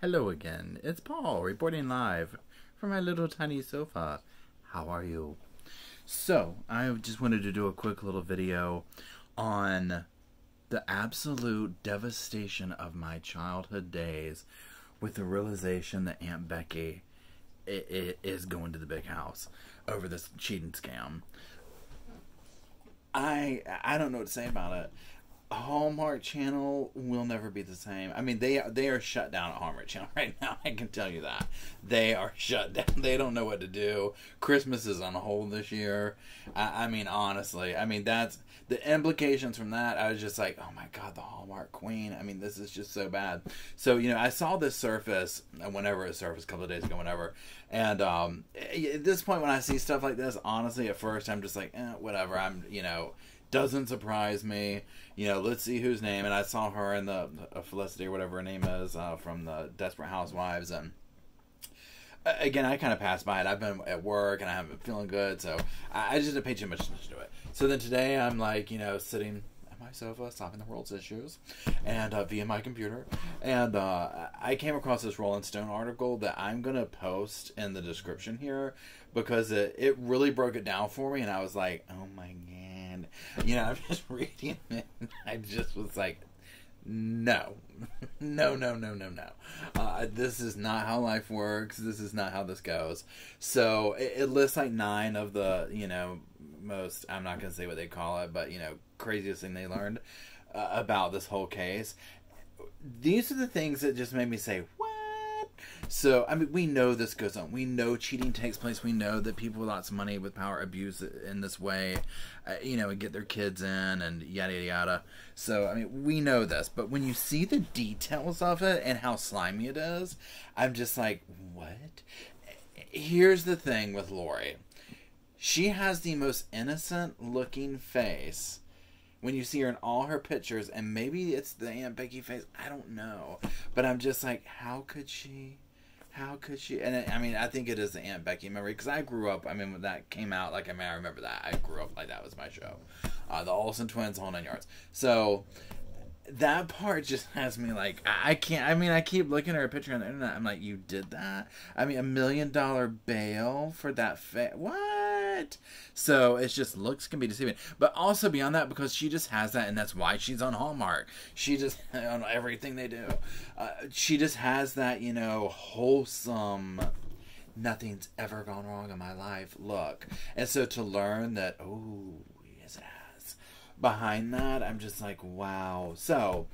Hello again, it's Paul reporting live from my little tiny sofa. How are you? So, I just wanted to do a quick little video on the absolute devastation of my childhood days with the realization that Aunt Becky is going to the big house over this cheating scam. I don't know what to say about it. Hallmark Channel will never be the same. I mean, they are shut down at Hallmark Channel right now. I can tell you that. They are shut down. They don't know what to do. Christmas is on hold this year. I mean, honestly. I mean, that's the implications from that. I was just like, oh my God, the Hallmark Queen. I mean, this is just so bad. So, I saw this surface whenever it surfaced, a couple of days ago, whenever. And at this point, when I see stuff like this, honestly, at first, I'm just like, whatever. Doesn't surprise me. Let's see whose name. And I saw her in the Felicity or whatever her name is from the Desperate Housewives. And again, I kind of passed by it. I've been at work and I haven't been feeling good. So I just didn't pay too much attention to it. So then today I'm like, sitting at my sofa, solving the world's issues and via my computer. And I came across this Rolling Stone article that I'm going to post in the description here because it really broke it down for me. And I was like, oh my God. I'm just reading it and I just was like, no. This is not how life works. This is not how this goes. So it lists like 9 of the, most, I'm not going to say what they call it, but, craziest thing they learned about this whole case. These are the things that just made me say, what? So, I mean, we know this goes on. We know cheating takes place. We know that people with lots of money with power abuse it in this way, and get their kids in and yada, yada, yada. So, I mean, we know this. But when you see the details of it and how slimy it is, I'm just like, what? Here's the thing with Lori. She has the most innocent looking face when you see her in all her pictures, and maybe it's the Aunt Becky face, I don't know. But I'm just like, how could she? How could she? And I think it is the Aunt Becky memory, because I grew up, when that came out, I remember that. I grew up like that was my show. The Olsen twins, whole 9 yards. So that part just has me like, I can't, I keep looking at her picture on the internet. I'm like, you did that? $1 million bail for that what? So it just looks can be deceiving. But also beyond that, because she just has that, and that's why she's on Hallmark. She just, on everything they do, she just has that, wholesome, nothing's ever gone wrong in my life look. And so to learn that, oh, yes it has, behind that, I'm just like, wow. So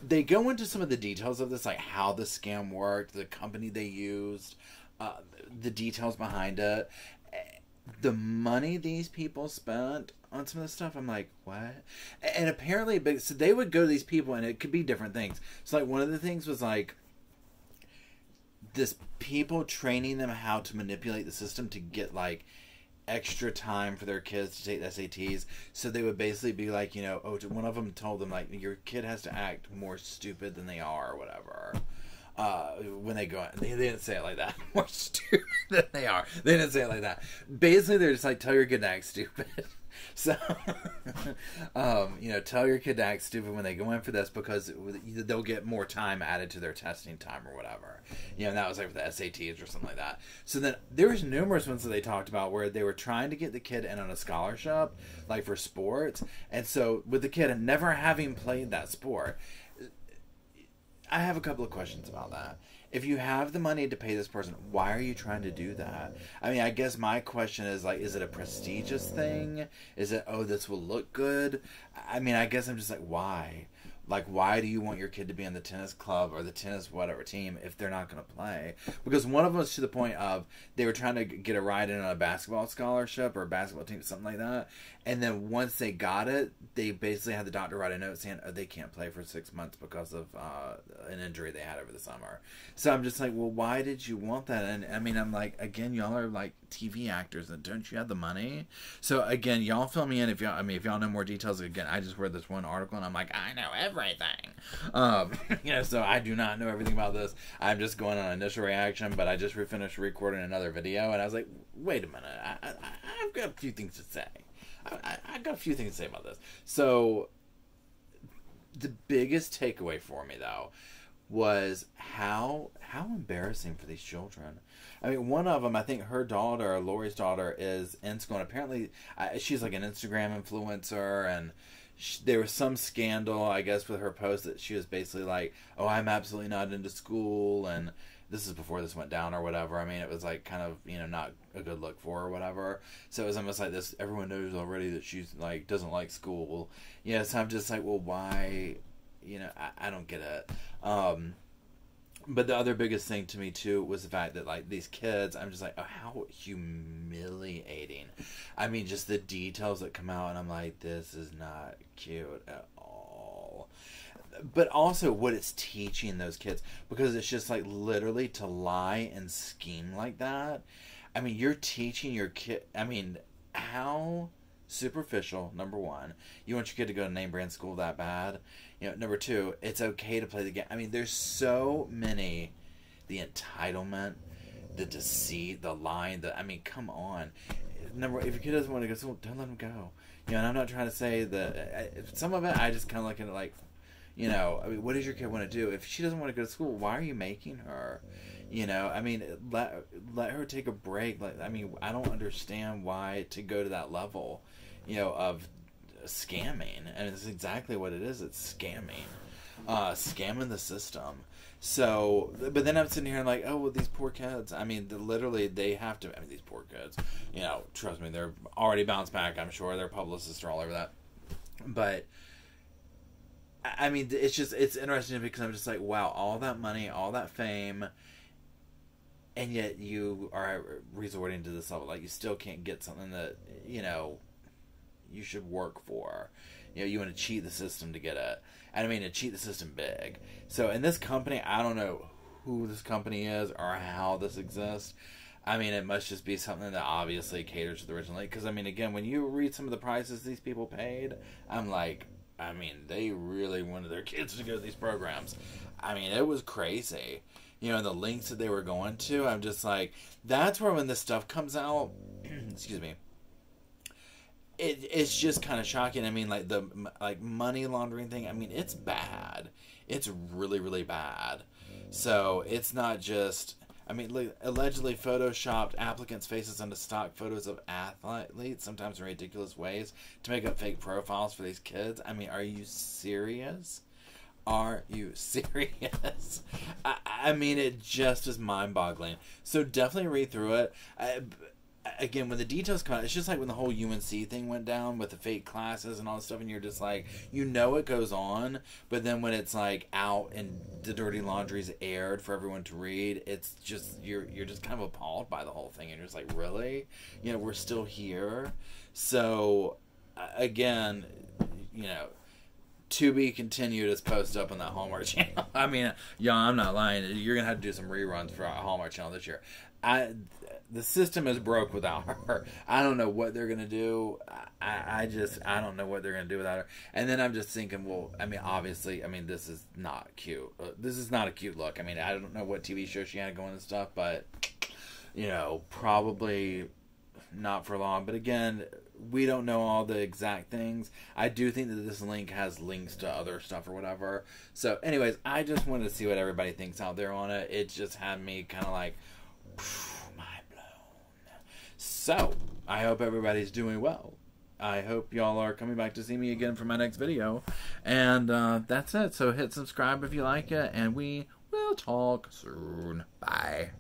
they go into some of the details of this, like how the scam worked, the company they used, the details behind it, the money these people spent on some of this stuff. I'm like, what? And apparently, so they would go to these people, and it could be different things. So, like, one of the things was like this people training them how to manipulate the system to get like extra time for their kids to take the SATs. So they would basically be like, one of them told them like, your kid has to act more stupid than they are, or whatever. When they go, they didn't say it like that. More stupid than they are. They didn't say it like that. Basically, they're just like, tell your kid to act stupid. So, tell your kid to act stupid when they go in for this, because they'll get more time added to their testing time or whatever. And that was like for the SATs or something like that. So then there was numerous ones that they talked about where they were trying to get the kid in on a scholarship, like for sports. And so with the kid never having played that sport, I have a couple of questions about that. If you have the money to pay this person, why are you trying to do that? I guess my question is like, is it a prestigious thing? Is it, oh, this will look good? I guess I'm just like, why? Like, why do you want your kid to be in the tennis club or the tennis whatever team if they're not going to play? Because one of them was to the point of they were trying to get a ride in on a basketball scholarship or a basketball team, something like that. And then once they got it, they basically had the doctor write a note saying, oh, they can't play for 6 months because of an injury they had over the summer. So I'm just like, well, why did you want that? And I'm like, again, y'all are like TV actors, and don't you have the money? So again, y'all fill me in if y'all know more details. Again, I just read this one article and I'm like, I know everything. So I do not know everything about this. I'm just going on initial reaction, but I just finished recording another video and I was like, wait a minute, I've got a few things to say. I got a few things to say about this. So the biggest takeaway for me though was how embarrassing for these children. I mean, one of them, I think her daughter, Lori's daughter, is in school, and apparently she's like an Instagram influencer, and there was some scandal, I guess, with her post that she was basically like, "Oh, I'm absolutely not into school," and this is before this went down or whatever. I mean, it was like kind of, not a good look for her or whatever. So it was almost like this, everyone knows already that she's like, doesn't like school. Yeah, so I'm just like, well, why? I don't get it. But the other biggest thing to me too was the fact that like these kids, I'm just like, oh, how humiliating. I mean, just the details that come out, and I'm like, this is not cute at all. But also what it's teaching those kids, because it's just like literally to lie and scheme like that. I mean, you're teaching your kid. I mean, how superficial, number one. You want your kid to go to name brand school that bad? Number two, it's okay to play the game. I mean, there's so many, the entitlement, the deceit, the lying, I mean, come on. If your kid doesn't want to go to school, don't let him go. And I'm not trying to say that, some of it, I just kind of look at it like, I mean, what does your kid want to do? If she doesn't want to go to school, why are you making her? I mean, let her take a break. Like, I mean, I don't understand why to go to that level, of scamming. And it's exactly what it is. It's scamming. Scamming the system. So, but then I'm sitting here and like, oh, well, these poor kids. I mean, literally, they have to, I mean, these poor kids, trust me, they're already bounced back, I'm sure. Their publicists are all over that. But, I mean, it's interesting because I'm just like, wow, all that money, all that fame, and yet you are resorting to this level. Like, you still can't get something that, you should work for. You want to cheat the system to get it. And I mean, to cheat the system big. So, in this company, I don't know who this company is or how this exists. I mean, it must just be something that obviously caters to the original. Because, I mean, again, when you read some of the prices these people paid, I'm like, I mean, they really wanted their kids to go to these programs. I mean, it was crazy. The links that they were going to, I'm just like, that's where when this stuff comes out, excuse me, it's just kind of shocking. I mean, like the money laundering thing, I mean, it's bad. It's really, really bad. So it's not just, I mean, like, allegedly photoshopped applicants' faces onto stock photos of athletes, sometimes in ridiculous ways, to make up fake profiles for these kids. I mean, are you serious? Are you serious? I mean, it just is mind-boggling. So definitely read through it. Again, when the details come out, it's just like when the whole UNC thing went down with the fake classes and all this stuff, and you're just like, it goes on, but then when it's like out and the dirty laundry's aired for everyone to read, it's just, you're just kind of appalled by the whole thing, and you're just like, really? We're still here? So, again, to be continued is posted up on that Hallmark Channel. I mean, I'm not lying. You're going to have to do some reruns for Hallmark Channel this year. The system is broke without her. I don't know what they're going to do. I don't know what they're going to do without her. And then I'm just thinking, well, I mean, obviously, I mean, this is not cute. This is not a cute look. I mean, I don't know what TV show she had going and stuff, but, probably not for long. But again, we don't know all the exact things. I do think that this link has links to other stuff or whatever. So, anyways, I just wanted to see what everybody thinks out there on it. It just had me kind of like, mind blown. So, I hope everybody's doing well. I hope y'all are coming back to see me again for my next video. And that's it. So, hit subscribe if you like it. And we will talk soon. Bye.